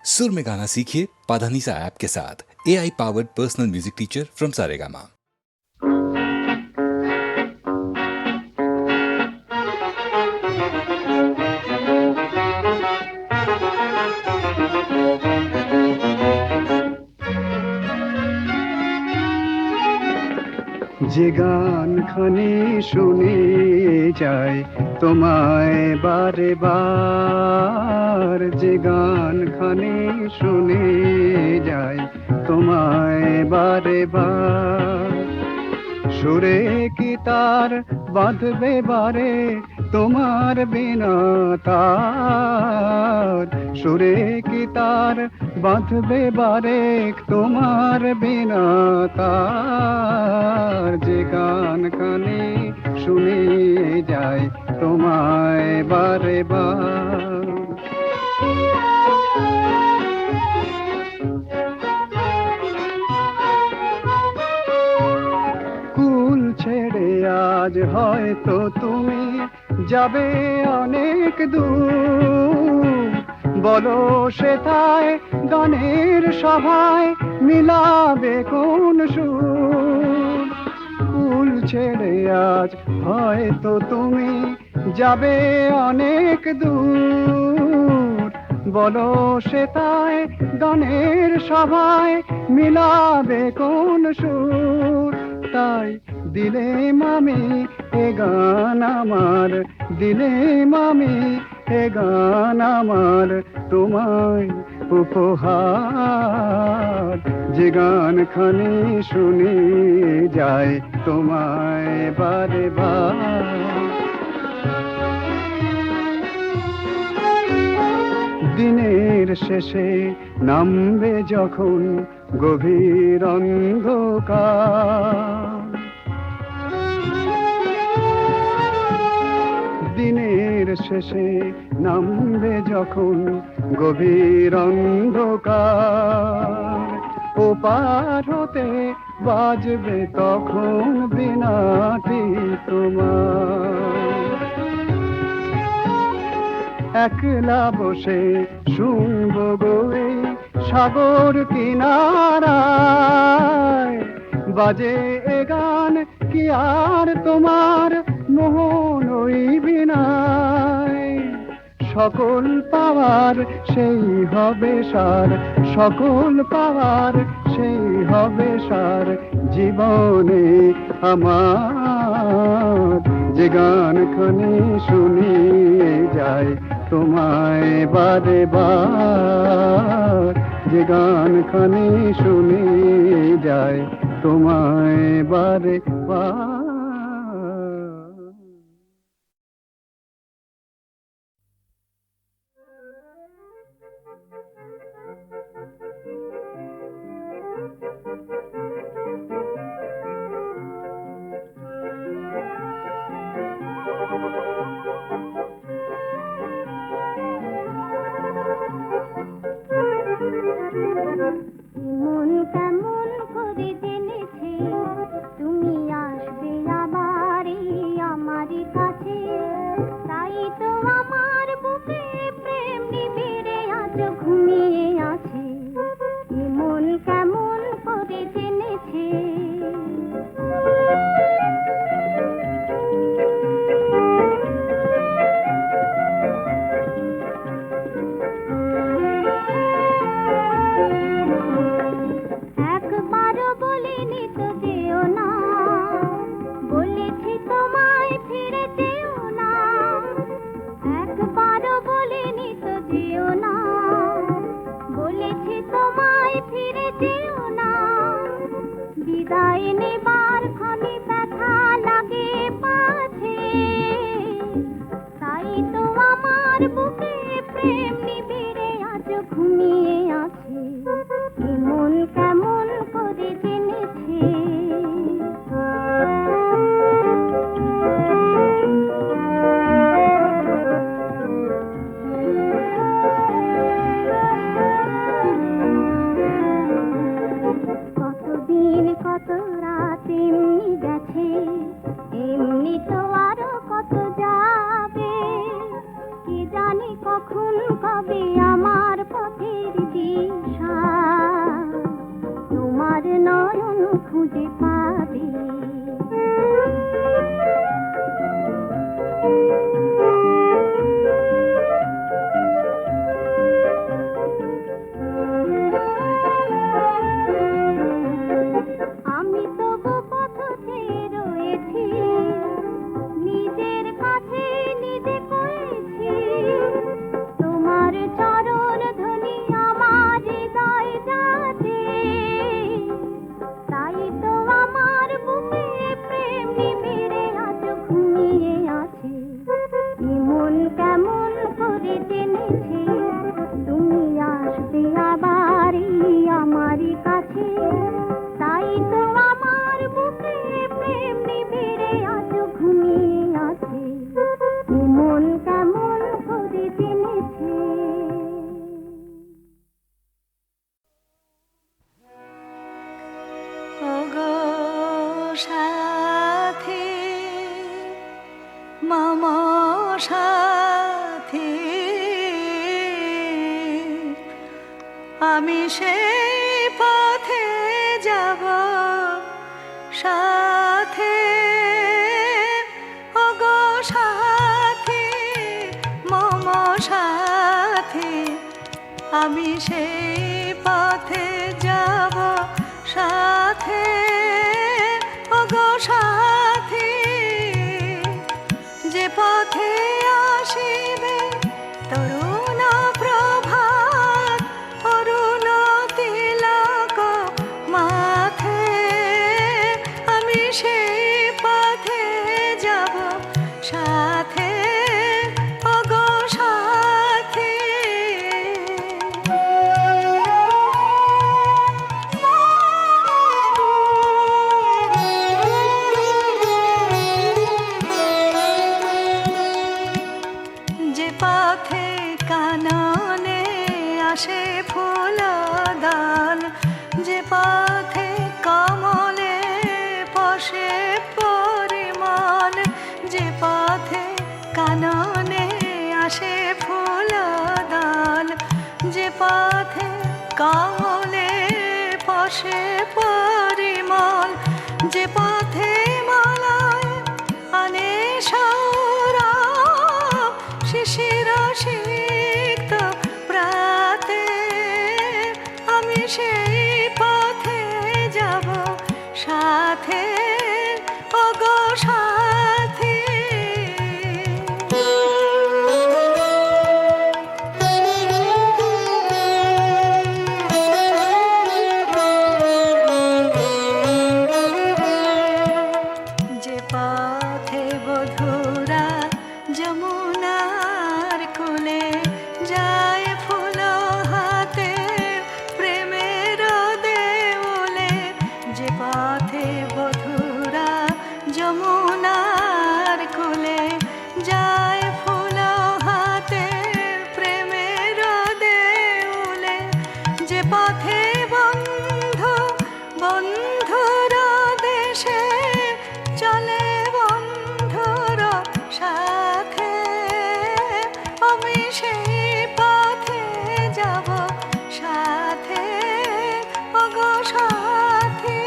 सुर में गाना सीखिए पाधानीसा ऐप के साथ। AI powered personal music teacher from Saregama. যে গান খানি শুনে যায় তোমায় বারে বার, যে গান খানি শুনে যায় তোমায় বারে বার, সুরে কি তার বাঁধবে বারে তোমার বিনা তার, সুরে কি তার বাঁধবে বারে তোমার বিনা তার, যে গান কানে শুনে যায় তোমায় বারে বার। কুল ছেড়ে আজ হয়তো তুমি যাবে অনেক দূর, বলো সেথায় গানের সভায় মিলাবে কোন সুর। কুল ছেড়ে আজ হয়তো তুমি যাবে অনেক দূর, বলো সেথায় গানের সভায় মিলাবে কোন সুর। তাই দিলেম আমি এ গান আমার, দিলেম আমি এ গান আমার তোমায় উপহার, যে গান খানি শুনে যায় তোমায় বারে বার। দিনের শেষে নামবে যখন গভীর অন্ধকার, দিনের শেষে নামবে যখন গভীর অন্ধকার, ওপার হতে বাজবে তখন বীণাটি তোমার। একলা বসে শুনবো গো এই সাগর কিনারায়, বাজে এ গান কি আর তোমার মোহন ওই বিনায়। সকল পাওয়ার সেই হবে সার, সকল পাওয়ার সেই হবে সার জীবনে আমার, যে গান খানি শুনে যায় তোমায় বারে বার, যে গান খানি শুনে যায় তোমায় বারে বার। মন কেমন করে জেনেছে তুমি আসবে আবার আমার কাছে, তাই তো আমার বুকে প্রেম নিবিড়ে আজ ঘুমিয়ে আছে। মন কেমন করে জেনেছে বিদায় নেবার ক্ষণে ব্যথা লাগে পাছে, তাই তো আমার বুকে প্রেম নিবিড়ে আজ ঘুমিয়ে আছে। মন কেমন করে জেনেছে কতদিন কত রাত এমনি গেছে, এমনি তো আরো কত যাবে, কি জানি কখন কবে আমার পথের সাথী মম সাথী আমি সেই পথে যাব সাথে ওগো সাথী মম সাথী আমি সেই পথে যাব সাথে ওগো সাথী যে পথে আসিবে তরুণ প্রভাত অরুণ তিলক মাথে আমি সেই পথে যাব সাথে ওগো সাথী যে পথে কাননে আসে ফুলদান যে পথে কমলে পশে পরিমল যে পথে কাননে আসে ফুলদান যে পথে কমলে পশে পরিমল যে পথে মালায় আনে সৌরভ শিশির সিক্ত প্রাতে আমি সেই পথে যাব সাথে ওগো সাথী যে পথে বধুরা যমুনার কুলে যায় ফুল হাতে প্রেমের দেউলে যে পথে বধুরা যমুনার কুলে যায় ফুল হাতে প্রেমের দেউলে যে পথে বন্ধু বন্ধুর দেশে চলে বন্ধুর সাথে আমি সেই পথে যাব সাথে ওগো সাথী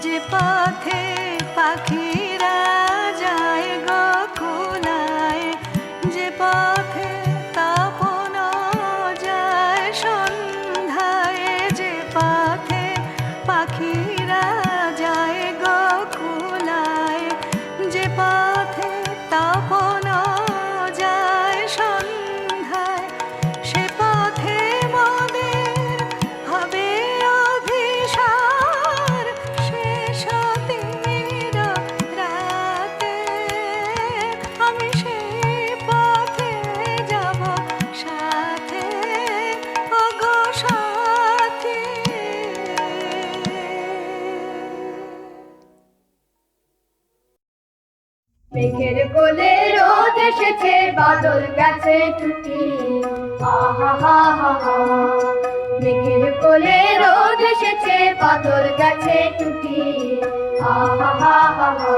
যে পথে পাখিরা যায় গোকুলায় যে পথে তপন যায় সন্ধ্যায় যে পথে পাখিরা যায় গোকুলায় যে পথে তপন যায় সন্ধ্যায় সে পথে মোদের হবে অভিসার শেষ তীর রাতে আমি সেই পথে যাব সাথে ওগো সাথী মেঘের কোলে রোদ এসেছে বাদল গেছে টুটি আহা হা হা হা মেঘের কোলে রোদ এসেছে বাদল গেছে টুটি আহা হা হা হা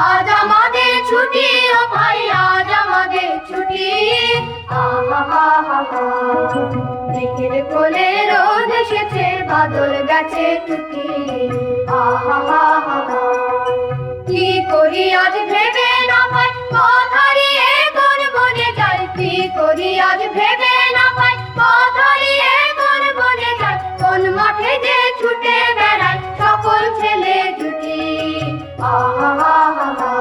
আজ আমাদের ছুটি ও ভাই আজ আমাদের ছুটি আহা হা হা হা মেঘের কোলে রোদ এসেছে বাদল গেছে টুটি আহা হা হা হা কি করি আজ ভেবে না পাই পথ হারিয়ে কোন বনে যাই কি করি আজ ভেবে না পাই পথ হারিয়ে কোন বনে যাই কোন মাঠে যে ছুটে বেড়ায় সকল ছেলে জুটি আহা হা হা হা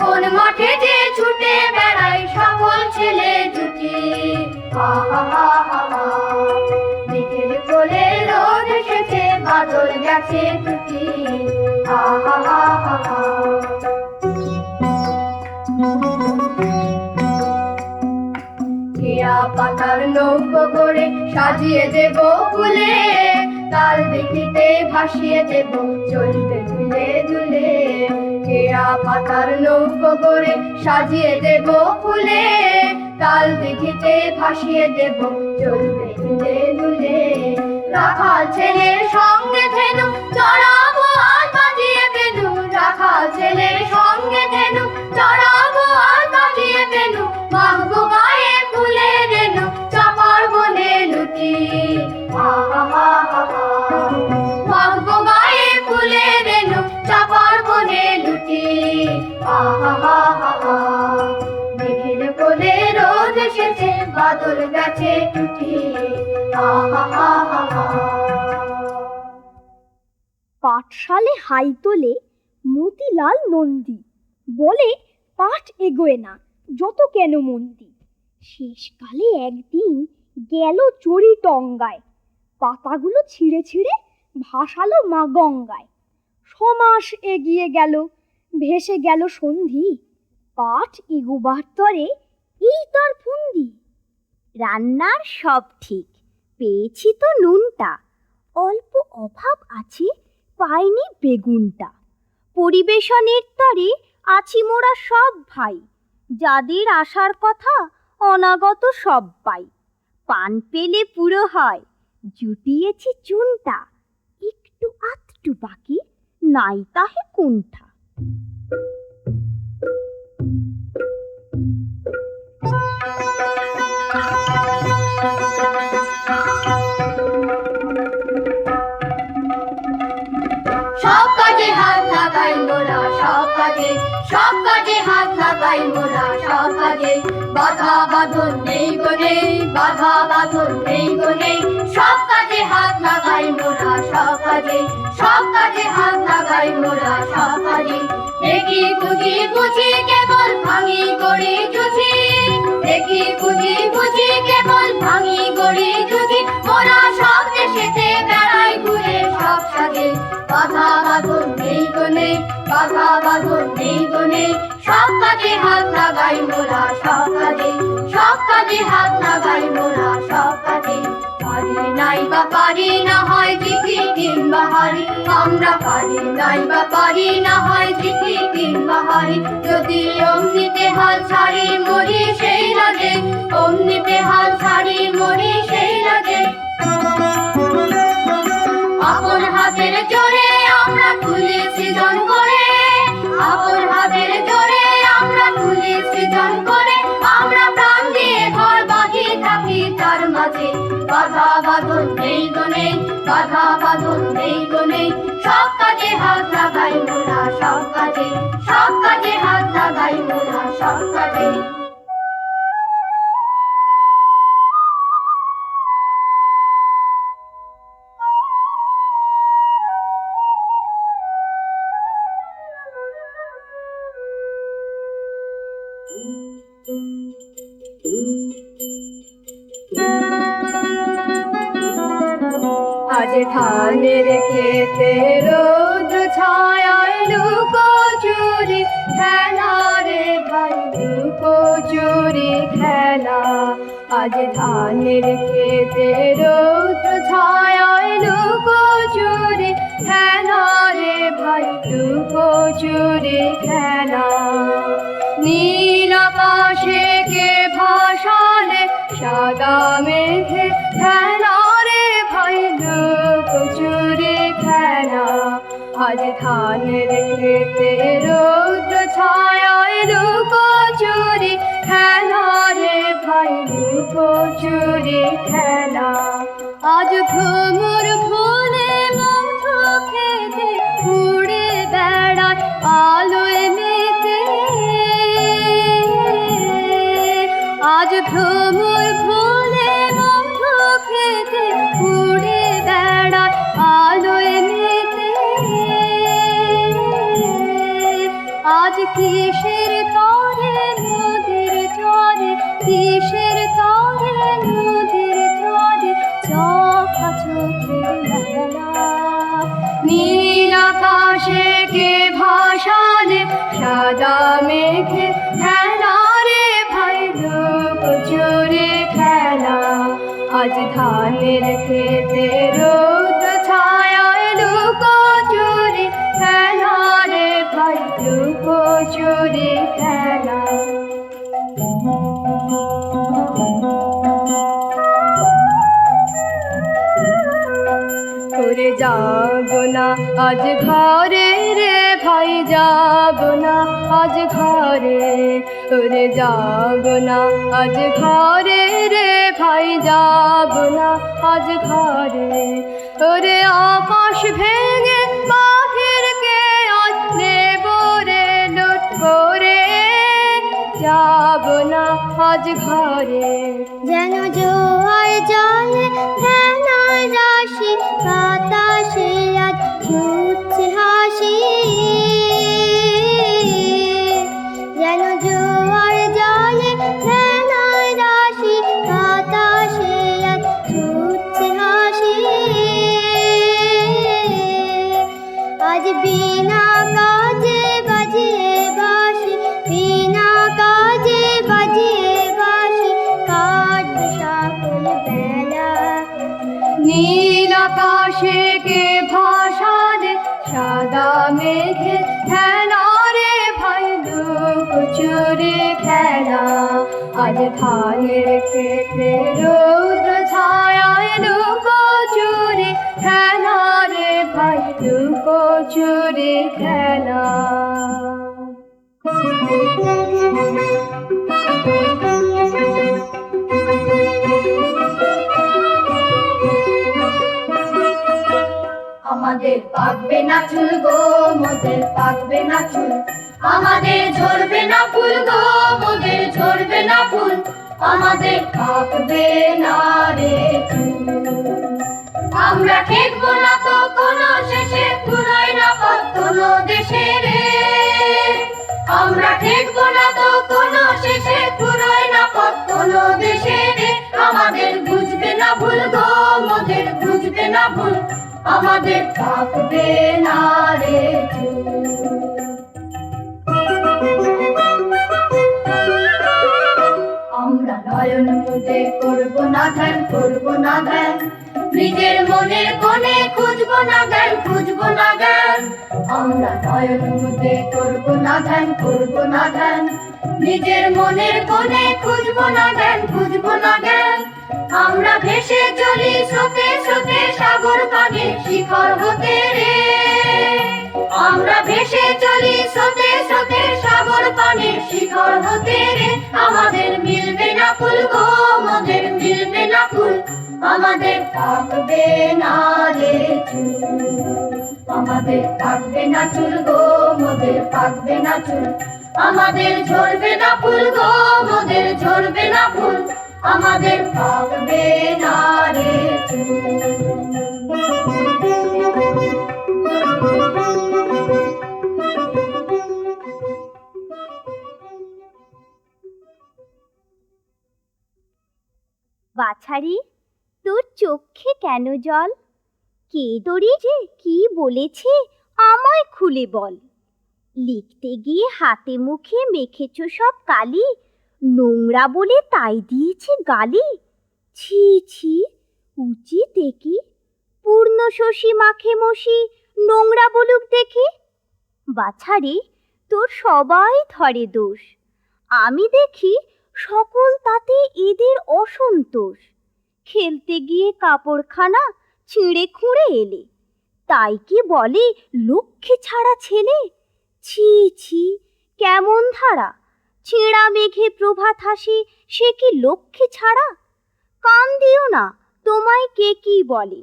কোন মাঠে যে ছুটে বেড়ায় সকল ছেলে জুটি আহা হা হা হা মেঘের কোলে রোদ এসেছে বাদল গেছে টুটি আহা হা হা হা কে কেয়া পাতার নৌকো করে সাজিয়ে দেব ফুলে, তাল দিঘিতে ভাসিয়ে দেব চলবে ধুলে ধুলে। কেয়া পাতার নৌকো করে সাজিয়ে দেব ফুলে, তাল দিঘিতে ভাসিয়ে দেব চলবে ধুলে ধুলে। রাখাল ছেলের সঙ্গে ধেনু চড়াবো আর বাজিয়ে বেনু, রাখাল ছেলের সঙ্গে ধেনু চড়াবো আর বাজিয়ে বেনু। মাখবো গায়ে ফুলে রেনু চাপার বনে লুটি, মাখবো গায়ে ফুলে রেনু চাপার বনে লুটি। মেঘের কোলে রোদ এসেছে বাদল গেছে টুটি। পাঠশালে হাই তোলে মতিলাল নন্দী, বলে পাঠ এগোয় না যত কেন মন্দি। শেষকালে একদিন গেল চড়ি টঙ্গায়, পাতাগুলো ছিঁড়ে ছিঁড়ে ভাসালো মা গঙ্গায়। সমাস এগিয়ে গেল, ভেসে গেল সন্ধি, পাঠ এগোবার তরে এই তার ফন্দি। রান্নার সব ঠিক, পেয়েছি তো নুনটা, অল্প অভাব আছে পাইনি বেগুনটা। পরিবেশনের তরে আছি মোরা সব ভাই, যাদের আসার কথা অনাগত সব পাই। পান পেলে পুরো হয়, জুটিয়েছি চুনটা, একটু আধটু বাকি নাই তাহে কোনটা। সব কাজে হাত লাগাই মোরা সব কাজে, সব কাজে হাত লাগাই মোরা সব কাজে। বাধা বাঁধন নেই গো নেই, বাধা বাঁধন নেই গো নেই। সব কাজে হাত লাগাই মোরা সব কাজে, সব কাজে হাত লাগাই মোরা সব কাজে। দেখি বুঝি বুঝি কেবল ভাঙি গড়ি জুঝি, দেখি বুঝি বুঝি কেবল ভাঙি গড়ি জুঝি। মোরা সব দেশেতে বেড়াই ঘুরে সব সাজে। বাধা বাঁধন নেই গো নেই, বাধা বাঁধন নেই গো নেই। সব কাজে হাত লাগাই মোরা সব কাজে, সব কাজে হাত লাগাই মোরা সব কাজে। পারি নাই বা পারি না হয় জিতি কিংবা হারি, আমরা পারি নাই বা পারি না হয় জিতি কিংবা হারি। যদি অমনিতে হাল ছাড়ি মরি সেই লাগে, অমনিতে হাল ছাড়ি মরি সেই লাগে। আপন হাতের জোরে আমরা তুলি সৃজন করে, আপন হাতের জোরে আমরা তুলি সৃজন করে। আমরা প্রাণ দিয়ে ঘর বাঁধি থাকি তার মাঝে। বাধা বাঁধন নেই গো নেই, বাধা বাঁধন নেই গো নেই। সব কাজে হাত লাগাই মোরা সব কাজে, সব কাজে হাত লাগাই মোরা সব কাজে। আজ ধানের খেতে রৌদ্র ছায়ায় লুকো চুরি খেলা রে ভাই লুকো চুরি খেলা। আজ ধানের খেতে রৌদ্র ছায়ায় লুকো চুরি খেলা রে ভাই লুকো চুরি খেলা। নীল আকাশে কে ভাসালে সাদা মেঘে খেলা রে ভাই লুকো চুরি খেলা। আজ ধানের খেতে রৌদ্র ছায়ায় লুকো চুরি খেলা রে ভাই লুকো চুরি খেলা। আজ ভ্রমর ফুলে মধু খেতে উড়ে বেড়ায় আলোয় মেতে। আজ ভ্রমর ফুলে মধু খেতে উড়ে বেড়ায় আলোয় মেতে। আজ কিসের তরে নদীর চরে, কিসের তরে নদীর চরে চোখা চোখের মেলা। নীল আকাশে কে ভাসালে সাদা মেঘে খেলা রে ভাই লুকো চুরি খেলা। আজ ধানের খেতে রোদ ছায়ায় লুকো চুরি খেলা রে ভাই লুকো চুরি খেলা করে যাব না আজ ঘরে রে ভাই যাব না আজ ঘরে ওরে যাব না আজ ঘরে রে ভাই যাব না আজ ঘরে ওরে আকাশ ভেঙে বাহিরকে আজ নেব রে লুট করে যাব না আজ ঘরে যেন জোয়ার জলে ফেনার রাশি বাতাসে আজ ছুটছে হাসি যেন জোয়ার জলে ফেনার রাশি বাতাসে আজ ছুটছে হাসি আজ বিনা কাজে বাজিয়ে বাঁশি বিনা কাজে বাজিয়ে বাঁশি কাটবে সকল বেলা নীল আকাশে কে ভাষা দে সাদা মেঘে খেলা রে ভাই লুক চুরি খেলা আজ ধানের খেতে রৌদ্র ছায়ায় লুকো চুরি খেলা রে ভাই লুকো চুরি খেলা আমাদের পাকবে না চুল গো মোদের পাকবে না চুল আমাদের ঝরবে না ফুল গো মোদের ঝরবে না ফুল আমাদের পাকবে না রে চুল আমরা ঠেকবো না তো কোনো শেষে পুরোই না পথ কোনো দেশে রে আমরা ঠেকবো না তো কোনো শেষে পুরোই না পথ কোনো দেশে রে আমাদের বুঝবে না ভুল গো মোদের বুঝবে না ভুল আমাদের পাকবে না রে আমরা নয়ন মুদে করবো না ধ্যান করবো না ধ্যান নিজের মনের কোণে খুঁজবো না জ্ঞান খুঁজবো না জ্ঞান আমরা নয়ন মুদে করবো না ধ্যান করবো না ধ্যান নিজের মনের কোণে খুঁজবো না জ্ঞান খুঁজবো না জ্ঞান আমরা ভেসে চলি স্রোতে স্রোতে সাগর পানে শিখর হতে রে আমরা ভেসে চলি স্রোতে স্রোতে সাগর পানে শিখর হতে রে আমাদের মিলবে না ফুল গো মোদের মিলবে না ফুল আমাদের পাকবে না রে চুল আমাদের পাকবে না চুল গো মোদের পাকবে না চুল আমাদের ঝরবে না ফুল গো মোদের ঝরবে না ফুল আমাদের পাকবে না রে বাছারি তোর চোখে কেন জল কে তোরে যে কি বলেছে আমায় খুলে বল লিখতে গিয়ে হাতে মুখে মেখেছ সব কালি নোংরা বলে তাই দিয়েছে গালি ছি ছি উচিত কি পূর্ণ শশী মাখে মশি নোংরা বলুক দেখি বাছারি তোর সবাই ধরে দোষ আমি দেখি সকল তাতে এদের অসন্তোষ খেলতে গিয়ে কাপড়খানা ছিঁড়ে খুঁড়ে এলে তাই কি বলে লক্ষ্মী ছাড়া ছেলে ছি ছি কেমন ধারা ছেঁড়া মেঘে প্রভাত হাসি সে কি লক্ষ্মী ছাড়া কান দিও না তোমায় কে কি বলে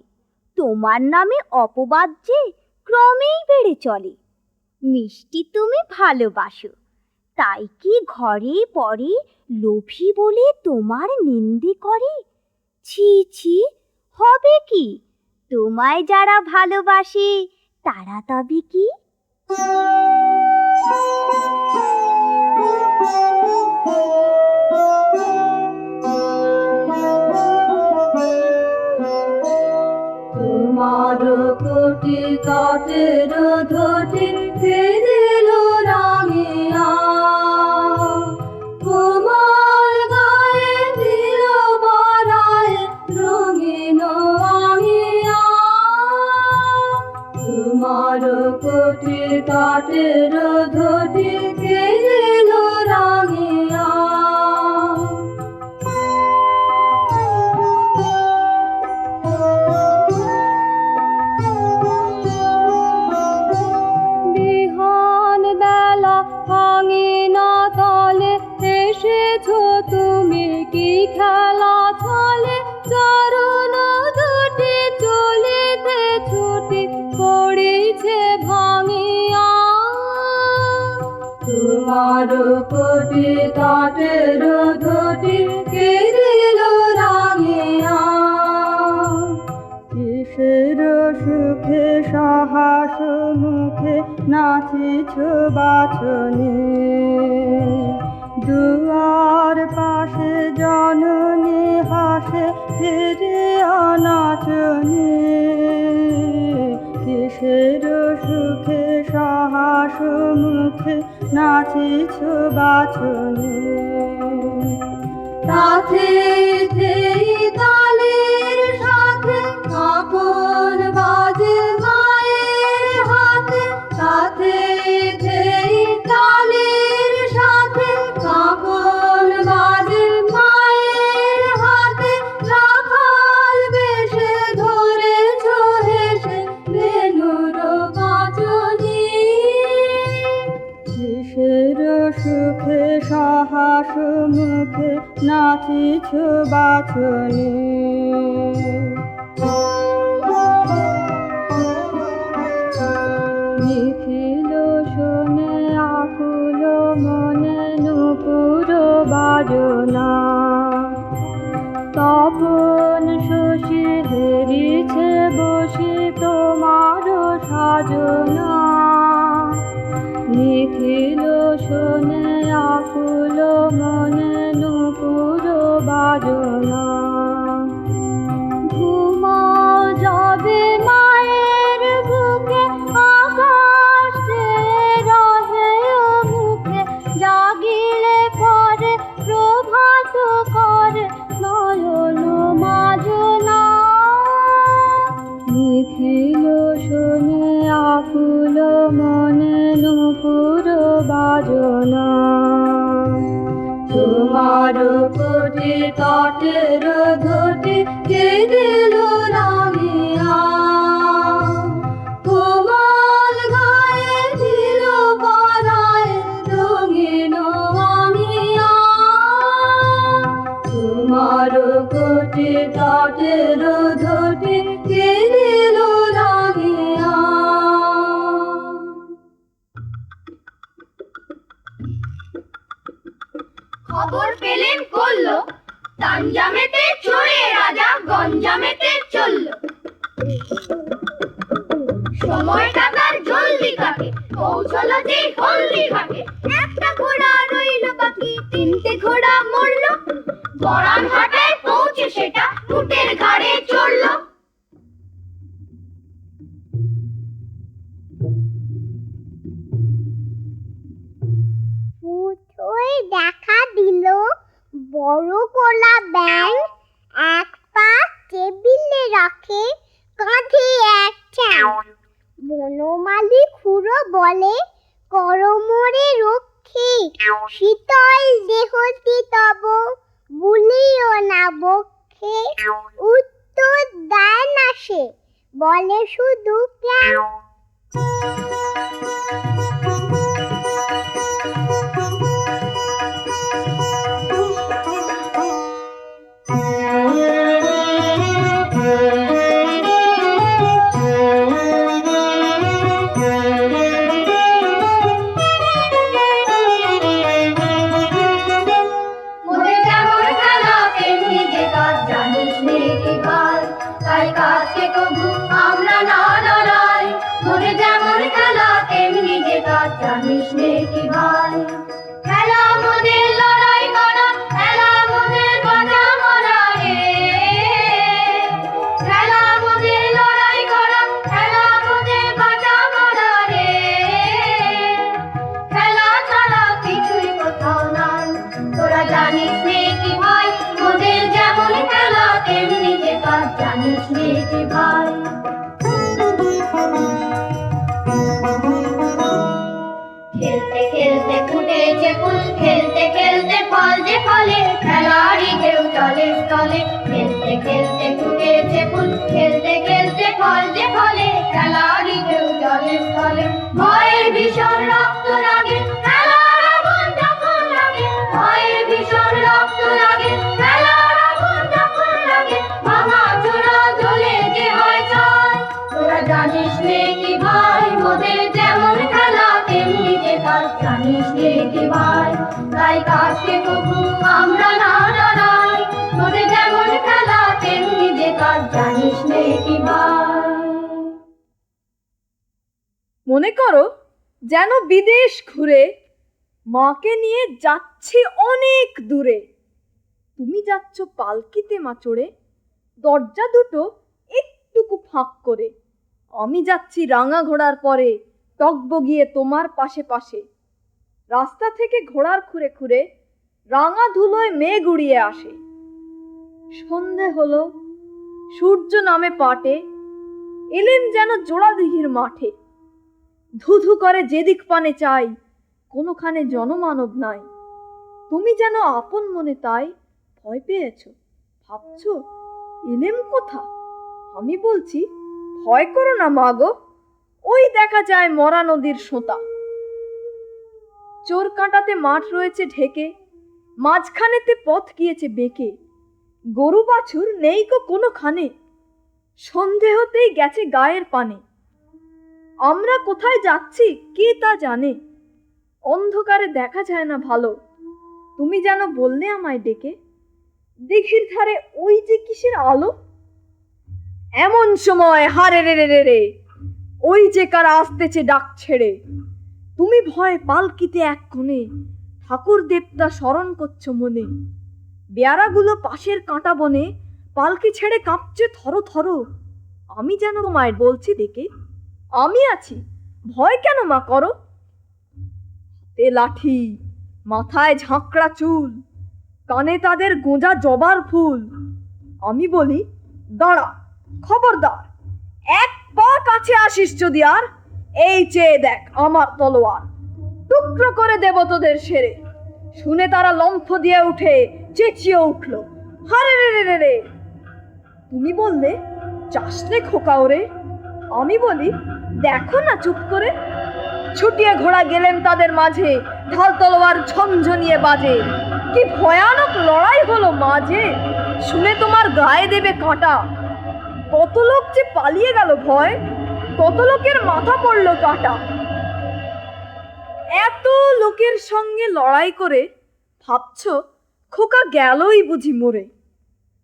তোমার নামে অপবাদ যে ক্রমেই বেড়ে চলে মিষ্টি তুমি ভালোবাসো তাই কি ঘরে পরে লোভী বলে তোমার নিন্দে করে ছি ছি হবে কি তোমায় যারা ভালোবাসে তারা তবে কি তোমার কোটি কাটের ধটি দিল রাঙিয়া তোমার গায়ে দিল বারায় তটের ধটি কে দিল রাঙিয়া। বিহান বেলা ভাঙিনা তলে এসেছো তুমি কি খেলা ছলে, চরণ দুটি চলিতে ছুটি পড়িছে ভাঙিয়া। তোমার কোটি তটের ধটি কে দিল রাঙিয়া। কিসের সুখে সাহস মুখে নাচিছ বাছনি, দুয়ার পাশে জননী হাসে ফিরে অনাচনি। কিসের সুখে সাহস মুখে নাচিছ বাছনি, তাতে তালের সাথে আপন বাজে মায়ের হাতে, তাতে তালের সাথে আপন বাজে মায়ের হাতে। রাখাল বেশে ধরেছ হেসে বেনুর কাঁচনি, কিসের সুখে সাহস মুখে নাচিছ বাছনি। নিখিল শোনে আকুল মনে নুপুর বাজনা, তপন শশী হেরিছে বসে তোমার সাজনা। নিখিল শোনে আকুল মনে নুপুর বাজনা। ঘুমাও যাবে মায়ের বুকে আকাশ রহে মুখে, জাগিলে পরে প্রভাত করে নয়ন মাজনা। নিখিল শোনে আকুল মনে নুপুর বাজনা। তোমার কোটি তটের ধটি কে দিল রাঙিয়া। কোমল গায়ে দিল পরায় রঙিন আঙিয়া। তোমার কোটি তটের ধটি কে দিল রাঙিয়া। খবর পেলেন করল, তাঞ্জামেতে চড়ে রাজা গঞ্জামেতে চলল। সময়টা তার জলদি কাটে, পৌঁছলো যে হলদি ঘাটে। একটা ঘোড়া রইল বাকি, তিনটে ঘোড়া মরল। বরান হাটায় পৌঁছে সেটা উটের ঘাড়ে চড়ল। মুঠোয় দেখা দিল বড় গোলা ব্যাং, এক পা টেবিলে রাখে কাঁধে এক ঠ্যাং। বনমালী খুড়ো বলে করমরে রক্ষে, শীতল দেহটি তব বুলিও না বক্ষে। উত্তর দেয় না সে, বলে শুধু প্যাং। তাই কাজকে কবু আমরা না লড়াই। মোরে যেমন খেলা তেমনি যে কাজ জানিস নে কি ভাই। খেলা মোদের লড়াই করা, খেলা মোদের বাজা মরা রে। খেলা মোদের লড়াই করা, খেলা মোদের বাজা মরা রে। খেলা ছাড়া কিছুই কোথাও নাই, তোরা জানিস নে কি ভাই। মোদের যেমন খেলা তেমনি যে কাজ জানিস নে কি ভাই। ফুটেছে ফুল খেলতে খেলতে ফল যে ফলে খেলারই ঢেউ জলে স্থলে খেলতে খেলতে ফুটেছে ফুল খেলতে খেলতে ফল যে ফলে খেলারই ঢেউ জলে স্থলে ভয়ের ভীষণ রক্ত লাগে খেলার আগুন যখন লাগে ভয়ের ভীষণ রক্ত লাগে খেলার আগুন যখন লাগে ভাঙা চোরা জ্বলে যে হয় চাই তোরা জানিস নে কি ভাই মোদের যেমন খেলা তেমনি যে কাজ জানিস নে কি ভাই তাই কাজকে তবু আমরা না ডরাই মোদের যেমন খেলা তেমনি যে কাজ জানিস নে কি ভাই। মনে করো যেন বিদেশ ঘুরে মাকে নিয়ে যাচ্ছি অনেক দূরে। তুমি যাচ্ছ পালকিতে মা চড়ে, দরজা দুটো একটুকু ফাঁক করে। আমি যাচ্ছি রাঙা ঘোড়ার পরে টগবগিয়ে তোমার পাশে পাশে। রাস্তা থেকে ঘোড়ার খুঁড়ে খুঁড়ে রাঙা ধুলোয় মেঘ উড়িয়ে আসে। সন্ধে হলো, সূর্য নামে পাটে, এলেন যেন জোড়াদিঘির মাঠে। ধুধু করে যেদিক পানে চাই, কোনোখানে জনমানব নাই। তুমি যেন আপন মনে তাই ভয় পেয়েছ, ভাবছ এলেম কোথা। আমি বলছি ভয় করো না মা গো, ওই দেখা যায় মরা নদীর সোঁতা। চোর কাঁটাতে মাঠ রয়েছে ঢেকে, মাঝখানেতে পথ গিয়েছে বেঁকে। গরু বাছুর নেই গো কোনোখানে, সন্ধে হতেই গেছে গায়ের পানে। আমরা কোথায় যাচ্ছি কে তা জানে, অন্ধকারে দেখা যায় না ভালো। তুমি যেন বললে আমায় ডেকে, দিঘির ধারে ওই যে কিসের আলো। এমন সময় হারে রে রে রে রে, ওই যে কারা আসতেছে ডাক ছেড়ে। তুমি ভয় পালকিতে এক কোণে, ঠাকুর দেবতা স্মরণ করছো মনে। বেয়ারাগুলো পাশের কাঁটা বনে পালকি ছেড়ে কাঁপছে থরো থরো। আমি যেন মায়ের বলছি ডেকে, আমি আছি, ভয় কেন মা করো। হাতে লাঠি, মাথায় ঝাঁকড়া চুল, কানে তাদের গোঁজা জবার ফুল। আমি বলি দাঁড়া, খবরদার, এক পা কাছে আসিস যদি আর, এই চেয়ে দেখ আমার তলোয়ার, টুকরো করে দেব তোদের সেরে। শুনে তারা লম্ফ দিয়ে উঠে চেঁচিয়ে উঠল, হারে রে রে রে রে। তুমি বললে চাষলে খোকা ওরে। আমি বলি দেখো না চুপ করে। ছুটিয়ে ঘোড়া গেলেন তাদের মাঝে, ঢাল তলোয়ার ঝনঝনিয়ে বাজে। কি ভয়ানক লড়াই হলো মাঝে, শুনে তোমার গায়ে দেবে কাঁটা। কত লোক যে পালিয়ে গেল ভয়, কত লোকের মাথা পড়লো কাটা। এত লোকের সঙ্গে লড়াই করে ভাবছ খোকা গেলই বুঝি মরে।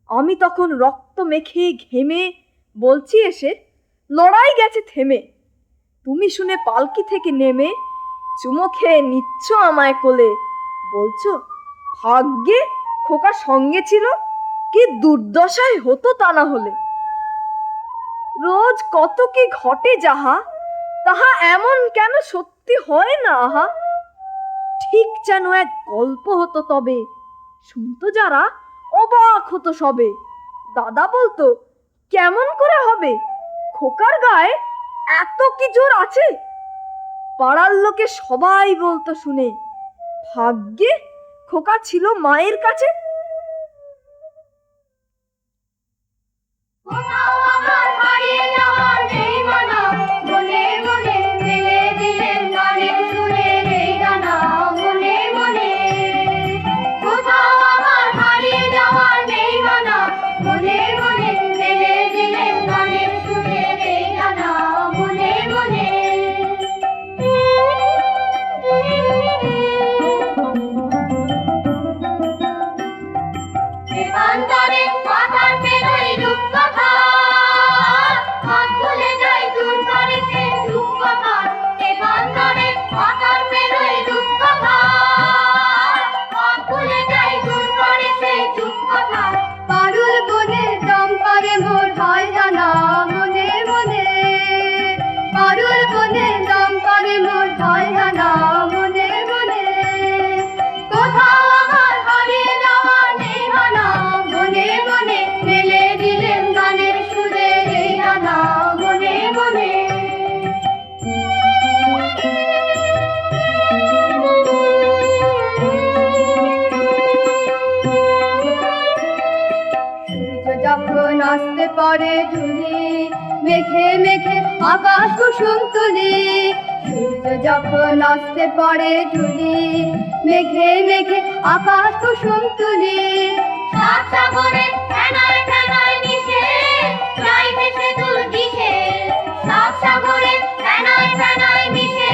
আমি তখন রক্ত মেখে ঘেমে বলছি এসে, লড়াই গেছে থেমে। তুমি শুনে পালকি থেকে নেমে চুমো খেয়ে নিচ্ছ আমায় কোলে, বলছো ভাগ্যে খোকা সঙ্গে ছিল, কি দুর্দশায় হতো তা না হলে। রোজ কত কি ঘটে যাহা, তাহা এমন কেন সত্যি হয় না আহা। ঠিক যেন এক গল্প হতো তবে, শুনতো যারা অবাক হতো সবে। দাদা বলতো কেমন করে হবে, খোকার গায়ে এত কি জোর আছে। পাড়ার লোকে সবাই বলতো শুনে, ভাগ্যে খোকা ছিল মায়ের কাছে। কোথাও আমার হারিয়ে যাওয়ার নেই মানা, মনে মনে মেলে দিলেন গানের সুরের এই গানা মনে মনে। কোথাও আমার হারিয়ে যাওয়ার নেই মানা, মনে মনে মেলে দিলেন গানের সুরের এই গানা মনে মনে। একান্তরে পাতার পেরোই রূপকথা, হাত ভুলে যাই দূর করে সে রূপকথা। একান্তরে পাতার পেরোই রূপকথা, হাত ভুলে যাই দূর করে সে রূপকথা। পারুল বনে দম করে মোর হয় জানা মনে মনে, পারুল বনে দম করে মোর হয় জানা মনে মনে। কোথাও আমার হারিয়ে যাওয়া নেই মানা, মনে মনে আসতে পরে ঝুলি মেঘে মেঘে আকাশ কুসুম তুলি সূর্য যখন আসতে পরে ঝুলি মেঘে মেঘে আকাশ কুসুম তুলি সাত সাগরে ফেনায় ফেনায় মিশে যাই ভেসে দুল দিশে সাত সাগরে ফেনায় ফেনায় মিশে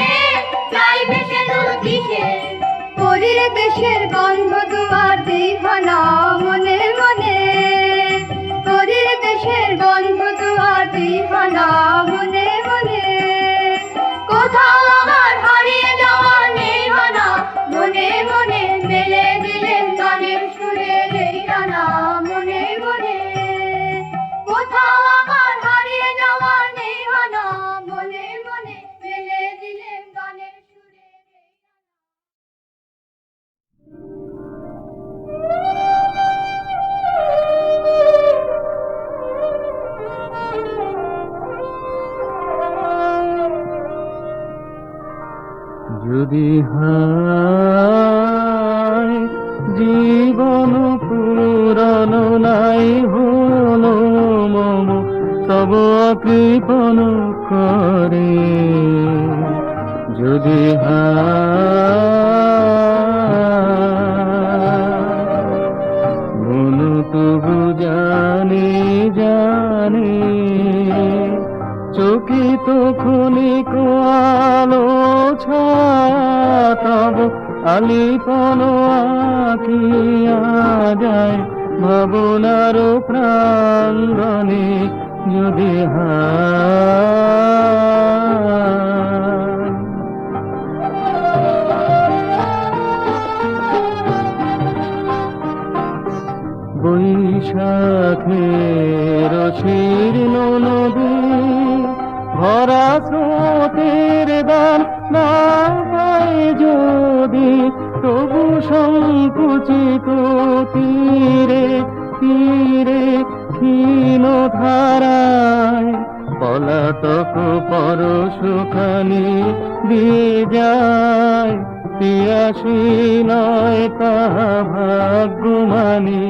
যাই ভেসে দুল দিশে পরীর দেশের গন্ধ দুয়ার দিঘানা মনে মনে পরীর দেশের গন্ধ দুয়ার দিঘানা মনে মনে কোথাও আমার হারিয়ে যাওয়া নির্বাণা মনে মনে মেলে দিলেন গানের সুরের এই রানা মনে মনে কোথাও আমার হারিয়ে যাওয়া নির্বাণা মনে মনে মেলে দিলেন গানের সুরের এই যদি হায় জীবন পুরানো নাই হলো মম তব কৃপণ করে যদি মন তবু জানে জানে চকিত ক্ষণিক আলো ছাতব আলিপন আঁকিয়া যায় ভাবনার প্রাঙ্গণে যদি বৈশাখের শীর্ণ নদী ভরা স্রোতের দান না পায় যদি তবু সংকুচিত তীরে তীরে ক্ষীণ ধারায় পলাতক পরশখানি দিয়ে যায় পিয়াসী নয় তাহা ভাগ্যমানি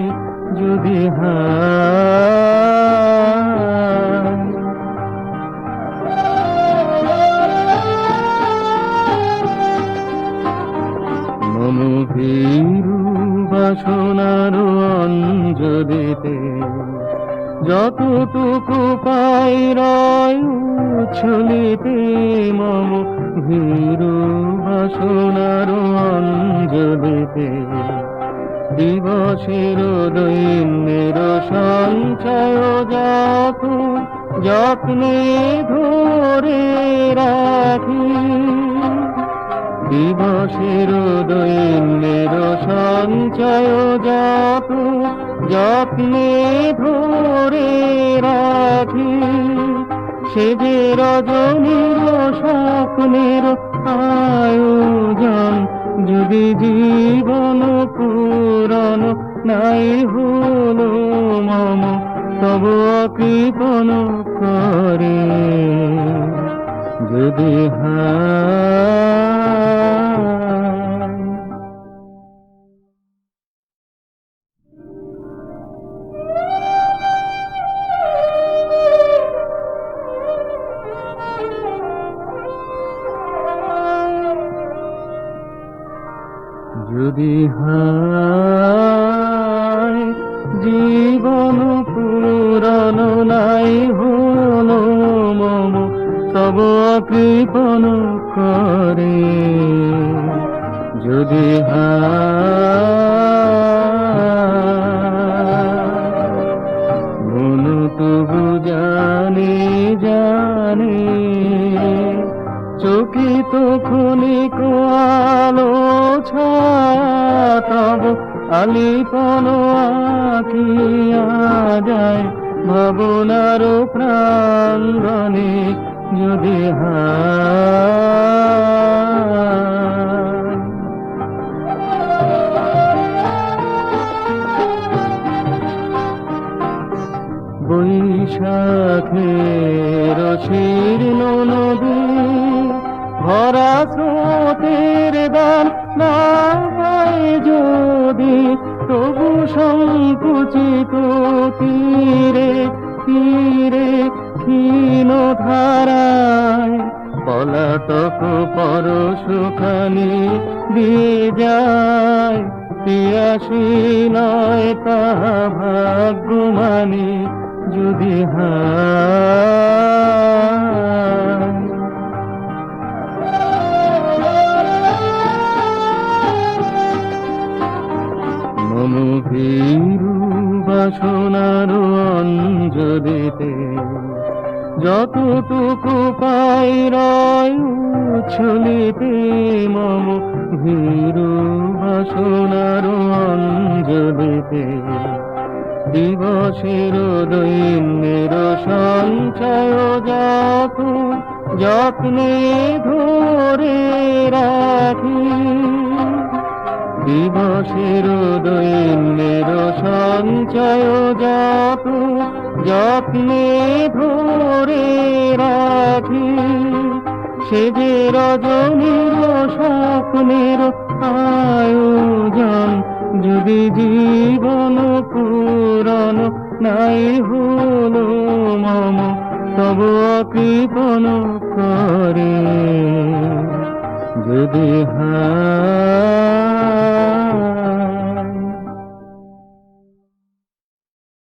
যদি মম ভীরু বাসনার অঞ্জলিতে যতটুকু পাই রয় উচ্ছলিতে মম ভীরু বাসনার অঞ্জলিতে দিবসের দৈন্যের সঞ্চয় যত যত্নে ধরে রাখি দিবসের দৈন্যের সঞ্চয় যত যত্নে ধরে রাখি সে যে রজনীর স্বপ্নের আয়োজন যদি জীবন পুরন নাই হলো মম তব কৃপণ করে যদি যদি হায় জীবন পুরন নাই হলো মম তব কৃপণ করে যদি মন তবু জানে জানে চকিত ক্ষণিক আলো ছাতব আলিপন আঁকিয়া যায় ভাবনার প্রাঙ্গণে যদি বৈশাখের শীর্ণ নদী ভরা স্রোতের দান না পায় যদি তবু সংকুচিত তীরে তীরে ক্ষীণ ধারায় পলাতক পরশখানি দিয়ে যায়। পিয়াসী নয় তাহা ভাগ্যমানি যদি হায়। মম ভীরু বাসনার অঞ্জলিতে যতটুকু পাই রয় উচ্ছলিতে। মম ভীরু বাসনার অঞ্জলিতে দিবসের দৈন্যের সঞ্চয় যত্নে ধরে রাখি। দিবসের দৈন্যের সঞ্চয় যত্নে ধরে রাখি। সে যে রজনীর স্বপ্নের আয়োজন যদি জীবন পূরণ নাই হলো মম তবু কৃপণ করে যদি হায়।